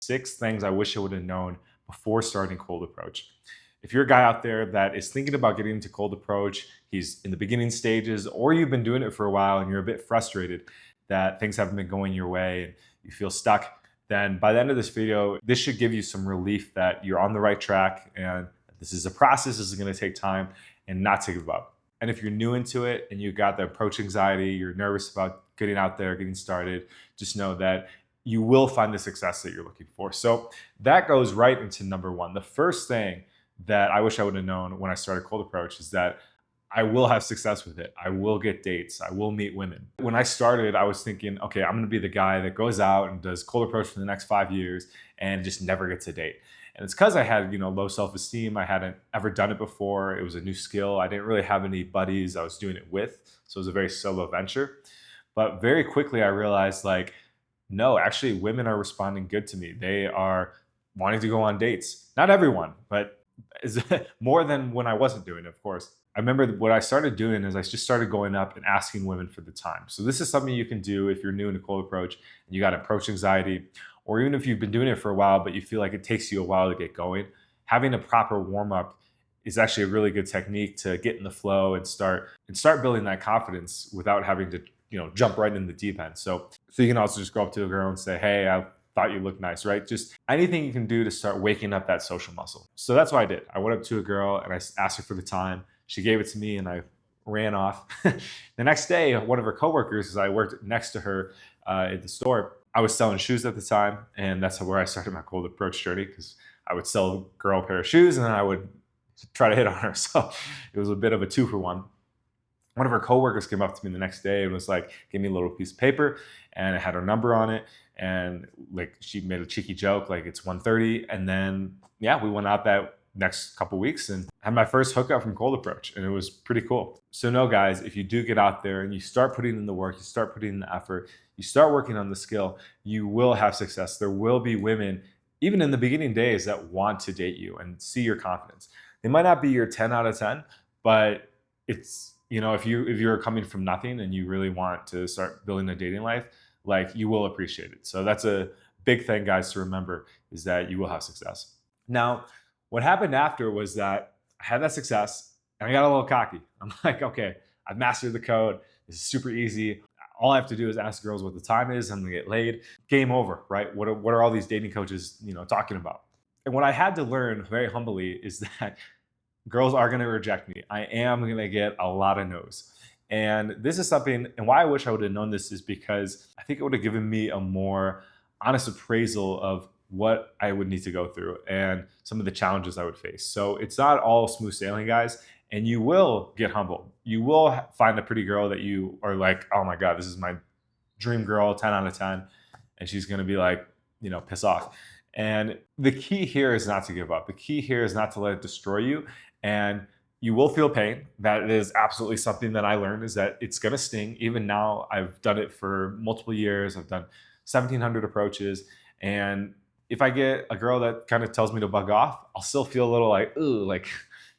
6 things I wish I would have known before starting cold approach. If you're a guy out there that is thinking about getting into cold approach, he's in the beginning stages, or you've been doing it for a while and you're a bit frustrated that things haven't been going your way and you feel stuck, then by the end of this video, this should give you some relief that you're on the right track and this is a process, this is going to take time, and not to give up. And if you're new into it and you got the approach anxiety, you're nervous about getting out there, getting started, just know that you will find the success that you're looking for. So that goes right into number one. The first thing that I wish I would have known when I started cold approach is that I will have success with it. I will get dates. I will meet women. When I started, I was thinking, okay, I'm going to be the guy that goes out and does cold approach for the next 5 years and just never gets a date. And it's because I had, low self-esteem. I hadn't ever done it before. It was a new skill. I didn't really have any buddies I was doing it with. So it was a very solo venture. But very quickly I realized no, actually women are responding good to me. They are wanting to go on dates. Not everyone, but is more than when I wasn't doing it, of course. I remember what I started doing is I just started going up and asking women for the time. So this is something you can do if you're new into cold approach and you got approach anxiety, or even if you've been doing it for a while, but you feel like it takes you a while to get going. Having a proper warm up is actually a really good technique to get in the flow and start building that confidence without having to, jump right in the deep end. So you can also just go up to a girl and say, hey, I thought you looked nice, right? Just anything you can do to start waking up that social muscle. So that's what I did. I went up to a girl and I asked her for the time. She gave it to me and I ran off. The next day, one of her coworkers, as I worked next to her at the store, I was selling shoes at the time. And that's where I started my cold approach journey, because I would sell a girl a pair of shoes and then I would try to hit on her. So it was a bit of a 2-for-1. One of her coworkers came up to me the next day and was like, give me a little piece of paper, and it had her number on it. And she made a cheeky joke, it's 1:30. And then, we went out that next couple weeks and had my first hookup from cold approach. And it was pretty cool. So no, guys, if you do get out there and you start putting in the work, you start putting in the effort, you start working on the skill, you will have success. There will be women, even in the beginning days, that want to date you and see your confidence. They might not be your 10 out of 10, but it's, if you're coming from nothing and you really want to start building a dating life, you will appreciate it. So that's a big thing, guys, to remember, is that you will have success. Now, what happened after was that I had that success and I got a little cocky. I'm like, okay, I've mastered the code. This is super easy. All I have to do is ask girls what the time is. I'm gonna get laid. Game over, right? What are all these dating coaches, talking about? And what I had to learn very humbly is that girls are going to reject me. I am going to get a lot of no's. And this is something, and why I wish I would have known this is because I think it would have given me a more honest appraisal of what I would need to go through and some of the challenges I would face. So it's not all smooth sailing, guys. And you will get humbled. You will find a pretty girl that you are like, oh my God, this is my dream girl, 10 out of 10. And she's going to be like, piss off. And the key here is not to give up. The key here is not to let it destroy you. And you will feel pain. That is absolutely something that I learned, is that it's going to sting. Even now, I've done it for multiple years. I've done 1,700 approaches. And if I get a girl that kind of tells me to bug off, I'll still feel a little ooh,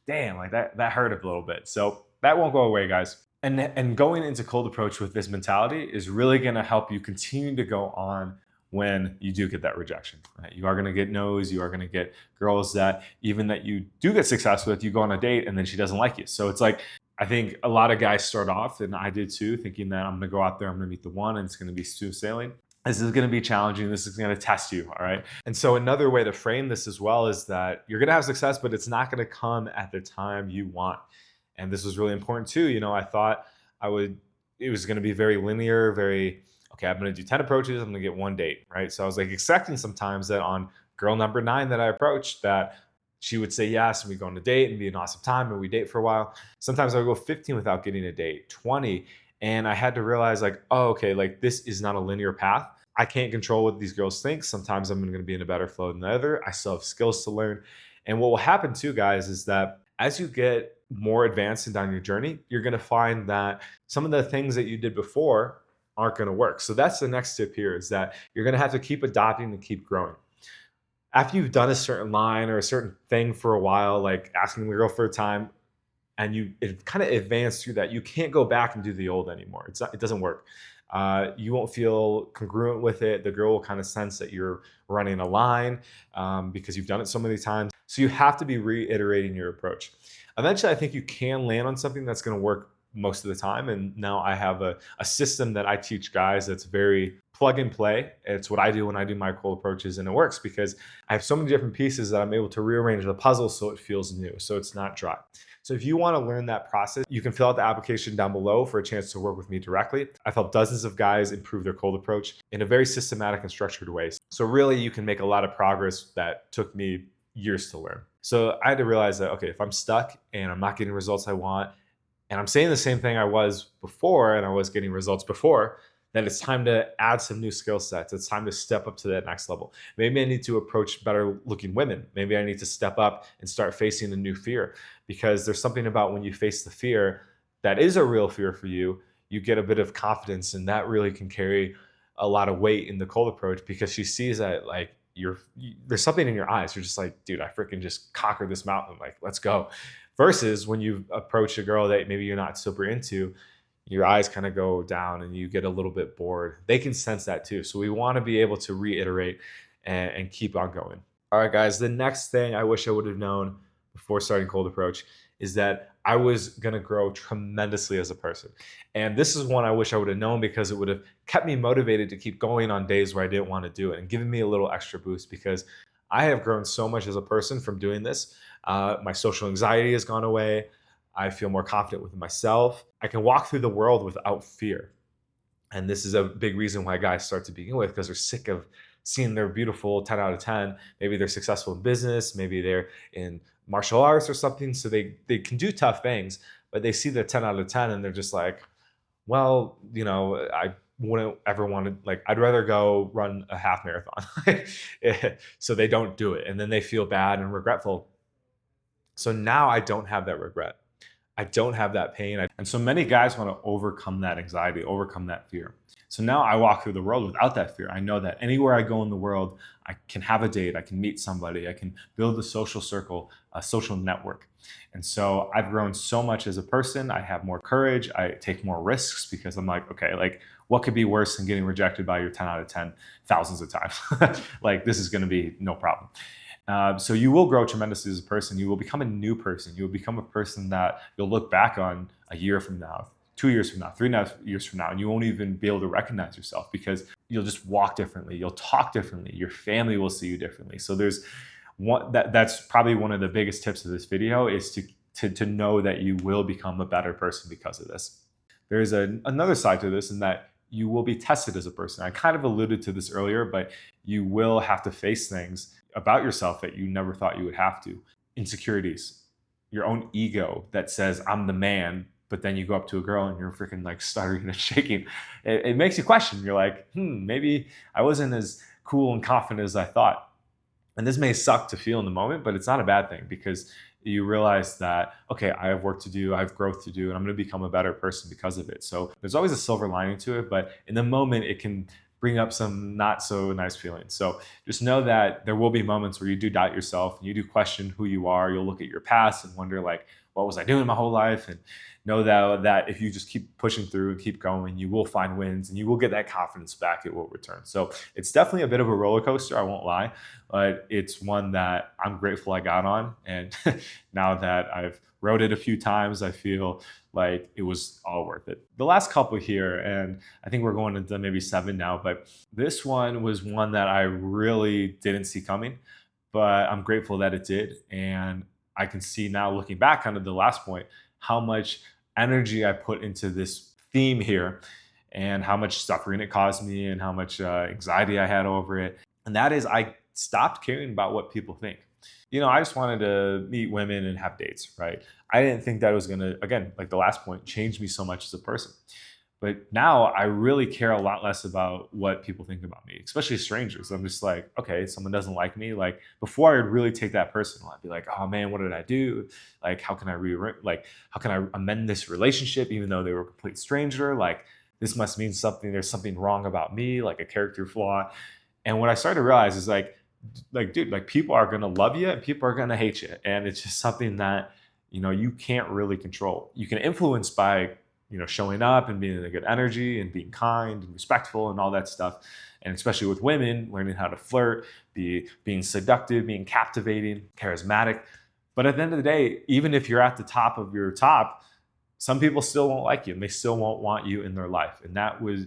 damn, that hurt a little bit. So that won't go away, guys. And going into cold approach with this mentality is really going to help you continue to go on when you do get that rejection, right? You are going to get no's. You are going to get girls that even that you do get success with, you go on a date and then she doesn't like you. So it's I think a lot of guys start off, and I did too, thinking that I'm going to go out there, I'm going to meet the one, and it's going to be smooth sailing. This is going to be challenging. This is going to test you, all right? And so another way to frame this as well is that you're going to have success, but it's not going to come at the time you want. And this was really important too. I thought it was going to be very linear, okay, I'm going to do 10 approaches, I'm going to get 1 date, right? So I was expecting sometimes that on girl number 9 that I approached, that she would say yes, and we go on a date and be an awesome time, and we date for a while. Sometimes I would go 15 without getting a date, 20. And I had to realize oh, okay, this is not a linear path. I can't control what these girls think. Sometimes I'm going to be in a better flow than the other. I still have skills to learn. And what will happen too, guys, is that as you get more advanced and down your journey, you're going to find that some of the things that you did before aren't going to work. So that's the next tip here, is that you're going to have to keep adopting and keep growing. After you've done a certain line or a certain thing for a while, asking the girl for a time, and it kind of advanced through that, you can't go back and do the old anymore. It doesn't work. You won't feel congruent with it. The girl will kind of sense that you're running a line because you've done it so many times. So you have to be reiterating your approach. Eventually, I think you can land on something that's going to work most of the time. And now I have a system that I teach guys that's very plug and play. It's what I do when I do my cold approaches, and it works because I have so many different pieces that I'm able to rearrange the puzzle so it feels new, so it's not dry. So if you want to learn that process, you can fill out the application down below for a chance to work with me directly. I've helped dozens of guys improve their cold approach in a very systematic and structured way. So really, you can make a lot of progress that took me years to learn. So I had to realize that, okay, if I'm stuck and I'm not getting results I want, and I'm saying the same thing I was before and I was getting results before, then it's time to add some new skill sets. It's time to step up to that next level. Maybe I need to approach better looking women. Maybe I need to step up and start facing the new fear, because there's something about when you face the fear that is a real fear for you, you get a bit of confidence, and that really can carry a lot of weight in the cold approach, because she sees that like there's something in your eyes. You're just like, dude, I freaking just conquered this mountain. Like, let's go. Versus when you approach a girl that maybe you're not super into, your eyes kind of go down and you get a little bit bored. They can sense that too. So we want to be able to reiterate and keep on going. All right, guys, the next thing I wish I would have known before starting cold approach is that I was going to grow tremendously as a person. And this is one I wish I would have known, because it would have kept me motivated to keep going on days where I didn't want to do it, and given me a little extra boost, because I have grown so much as a person from doing this. My social anxiety has gone away. I feel more confident with myself. I can walk through the world without fear. And this is a big reason why guys start to begin with, because they're sick of seeing their beautiful 10 out of 10. Maybe they're successful in business. Maybe they're in martial arts or something. So they can do tough things, but they see the 10 out of 10 and they're just like, well, I wouldn't ever want to, like, I'd rather go run a half marathon. So they don't do it. And then they feel bad and regretful. So now I don't have that regret. I don't have that pain. And so many guys want to overcome that anxiety, overcome that fear. So now I walk through the world without that fear. I know that anywhere I go in the world, I can have a date, I can meet somebody, I can build a social circle, a social network. And so I've grown so much as a person. I have more courage. I take more risks, because I'm like, okay, like, what could be worse than getting rejected by your 10 out of 10 thousands of times? Like, this is going to be no problem. So you will grow tremendously as a person. You will become a new person. You will become a person that you'll look back on a year from now, 2 years from now, 3.5 years from now, and you won't even be able to recognize yourself, because you'll just walk differently. You'll talk differently. Your family will see you differently. So there's one that's probably one of the biggest tips of this video, is to know that you will become a better person because of this. There's another side to this, in that you will be tested as a person. I kind of alluded to this earlier, but you will have to face things about yourself that you never thought you would have to. Insecurities, your own ego that says, I'm the man, but then you go up to a girl and you're freaking like stuttering and shaking. It makes you question. You're like, maybe I wasn't as cool and confident as I thought. And this may suck to feel in the moment, but it's not a bad thing, because you realize that, okay, I have work to do, I have growth to do, and I'm going to become a better person because of it. So there's always a silver lining to it, but in the moment, it can bring up some not so nice feelings. So just know that there will be moments where you do doubt yourself and you do question who you are. You'll look at your past and wonder, like, what was I doing my whole life? And know that if you just keep pushing through and keep going, you will find wins and you will get that confidence back. It will return. So it's definitely a bit of a roller coaster, I won't lie, but it's one that I'm grateful I got on. And now that I've rode it a few times, I feel like it was all worth it. The last couple here, and I think we're going into maybe 7 now, but this one was one that I really didn't see coming, but I'm grateful that it did. And I can see now, looking back on the last point, how much energy I put into this theme here and how much suffering it caused me and how much anxiety I had over it. And that is, I stopped caring about what people think. I just wanted to meet women and have dates, right? I didn't think that was going to, again, like the last point, change me so much as a person. But now I really care a lot less about what people think about me, especially strangers. I'm just like, okay, someone doesn't like me. Like, before, I'd really take that personal. I'd be like, oh man, what did I do? Like, how can I amend this relationship, even though they were a complete stranger? Like, this must mean something. There's something wrong about me, like a character flaw. And what I started to realize is like, dude, like, people are going to love you and people are going to hate you. And it's just something that, you can't really control. You can influence by showing up and being in a good energy and being kind and respectful and all that stuff. And especially with women, learning how to flirt, being seductive, being captivating, charismatic. But at the end of the day, even if you're at the top of your top, some people still won't like you and they still won't want you in their life. And that was,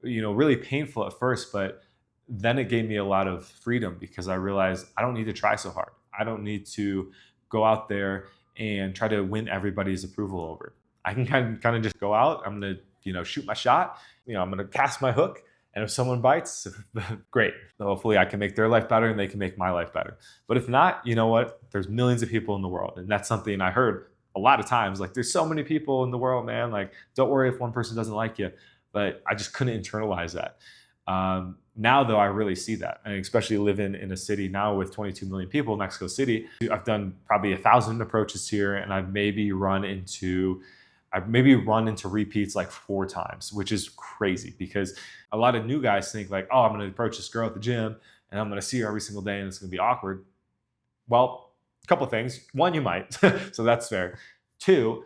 really painful at first, but then it gave me a lot of freedom because I realized I don't need to try so hard. I don't need to go out there and try to win everybody's approval over. I can kind of just go out. I'm going to, shoot my shot. I'm going to cast my hook. And if someone bites, great. So hopefully I can make their life better and they can make my life better. But if not, you know what? There's millions of people in the world. And that's something I heard a lot of times. Like, there's so many people in the world, man. Like, don't worry if one person doesn't like you. But I just couldn't internalize that. Now, though, I really see that. And especially living in a city now with 22 million people, Mexico City, I've done probably 1,000 approaches here. And I've maybe run into repeats like 4 times, which is crazy because a lot of new guys think like, oh, I'm going to approach this girl at the gym and I'm going to see her every single day and it's going to be awkward. Well, a couple of things. 1, you might. So that's fair. 2,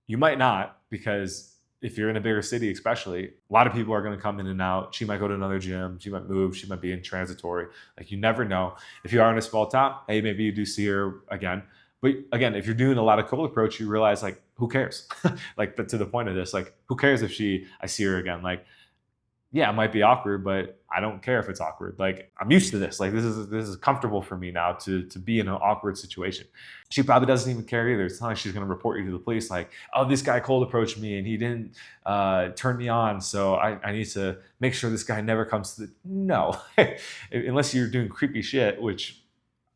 you might not, because if you're in a bigger city, especially, a lot of people are going to come in and out. She might go to another gym. She might move. She might be in transitory. Like, you never know. If you are in a small town, hey, maybe you do see her again. But again, if you're doing a lot of cold approach, you realize, like, who cares? Like, to the point of this, like, who cares if I see her again? Like, yeah, it might be awkward, but I don't care if it's awkward. Like, I'm used to this. Like, this is comfortable for me now to be in an awkward situation. She probably doesn't even care either. It's not like she's going to report you to the police. Like, oh, this guy cold approached me and he didn't turn me on, so I need to make sure this guy never comes to the... No. Unless you're doing creepy shit, which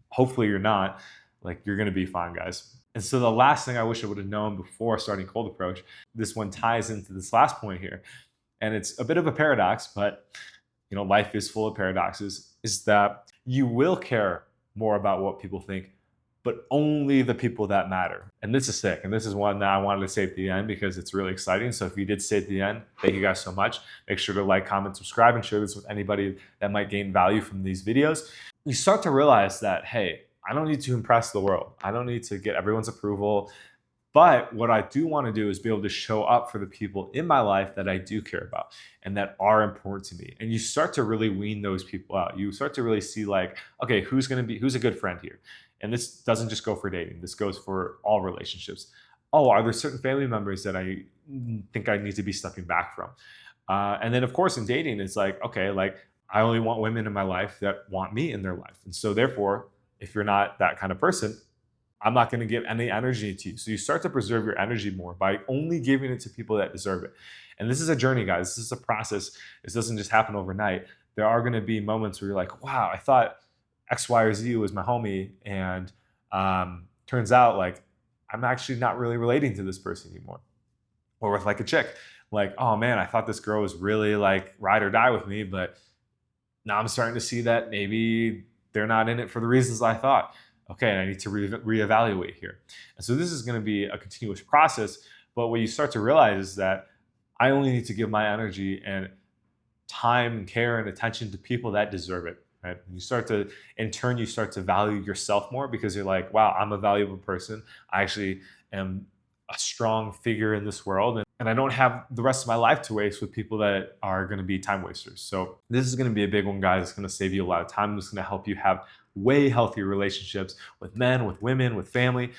hopefully you're not, like, you're going to be fine, guys. And so the last thing I wish I would have known before starting cold approach, this one ties into this last point here. And it's a bit of a paradox, but life is full of paradoxes, is that you will care more about what people think, but only the people that matter. And this is sick. And this is one that I wanted to say at the end because it's really exciting. So if you did stay at the end, thank you guys so much. Make sure to like, comment, subscribe, and share this with anybody that might gain value from these videos. You start to realize that, hey, I don't need to impress the world. I don't need to get everyone's approval. But what I do want to do is be able to show up for the people in my life that I do care about and that are important to me. And you start to really wean those people out. You start to really see, like, okay, who's a good friend here? And this doesn't just go for dating. This goes for all relationships. Oh, are there certain family members that I think I need to be stepping back from? And then, of course, in dating, it's like, okay, like, I only want women in my life that want me in their life. And so therefore, if you're not that kind of person, I'm not going to give any energy to you. So you start to preserve your energy more by only giving it to people that deserve it. And this is a journey, guys. This is a process. This doesn't just happen overnight. There are going to be moments where you're like, wow, I thought X, Y, or Z was my homie. And turns out, like, I'm actually not really relating to this person anymore. Or with like a chick, like, oh man, I thought this girl was really like ride or die with me, but now I'm starting to see that maybe they're not in it for the reasons I thought. Okay, I need to reevaluate here. And so this is going to be a continuous process. But what you start to realize is that I only need to give my energy and time and care and attention to people that deserve it. Right? In turn, you start to value yourself more because you're like, wow, I'm a valuable person. I actually am a strong figure in this world. And I don't have the rest of my life to waste with people that are going to be time wasters. So this is going to be a big one, guys. It's going to save you a lot of time. It's going to help you have way healthier relationships with men, with women, with family,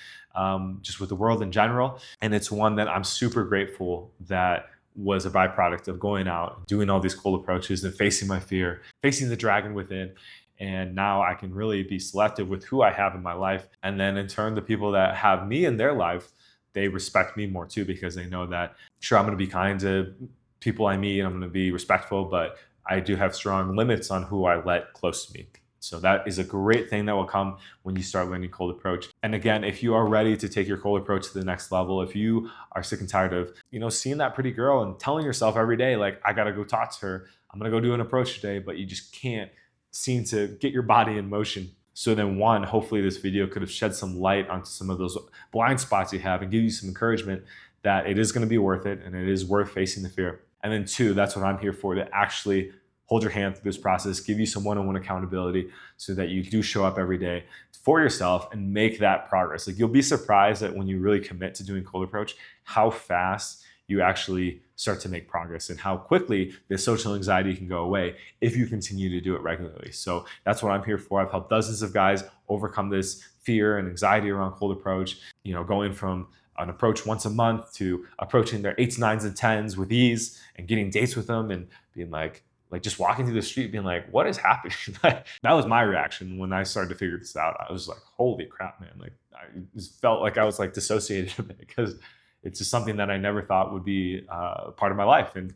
just with the world in general. And it's one that I'm super grateful that was a byproduct of going out, doing all these cold approaches and facing my fear, facing the dragon within. And now I can really be selective with who I have in my life. And then in turn, the people that have me in their life, they respect me more too, because they know that, sure, I'm going to be kind to people I meet and I'm going to be respectful, but I do have strong limits on who I let close to me. So that is a great thing that will come when you start learning cold approach. And again, if you are ready to take your cold approach to the next level, if you are sick and tired of, seeing that pretty girl and telling yourself every day, like, I got to go talk to her, I'm going to go do an approach today, but you just can't seem to get your body in motion. So then one, hopefully this video could have shed some light onto some of those blind spots you have and give you some encouragement that it is going to be worth it and it is worth facing the fear. And then 2, that's what I'm here for, to actually hold your hand through this process, give you some one-on-one accountability so that you do show up every day for yourself and make that progress. Like, you'll be surprised that when you really commit to doing cold approach, how fast you actually start to make progress and how quickly the social anxiety can go away if you continue to do it regularly. So that's what I'm here for. I've helped dozens of guys overcome this fear and anxiety around cold approach, going from an approach once a month to approaching their 8s, 9s, and 10s with ease and getting dates with them and being like just walking through the street being like, what is happening? That was my reaction when I started to figure this out. I was like, holy crap, man. Like I just felt like I was like dissociated a bit because it's just something that I never thought would be part of my life. And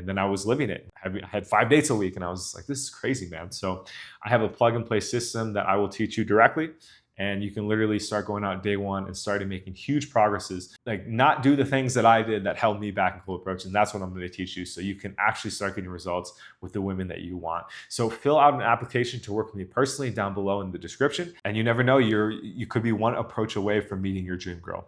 then I was living it. I had 5 dates a week and I was like, this is crazy, man. So I have a plug and play system that I will teach you directly. And you can literally start going out day one and starting making huge progresses, like not do the things that I did that held me back in cold approach. And that's what I'm going to teach you so you can actually start getting results with the women that you want. So fill out an application to work with me personally down below in the description. And you never know, you could be one approach away from meeting your dream girl.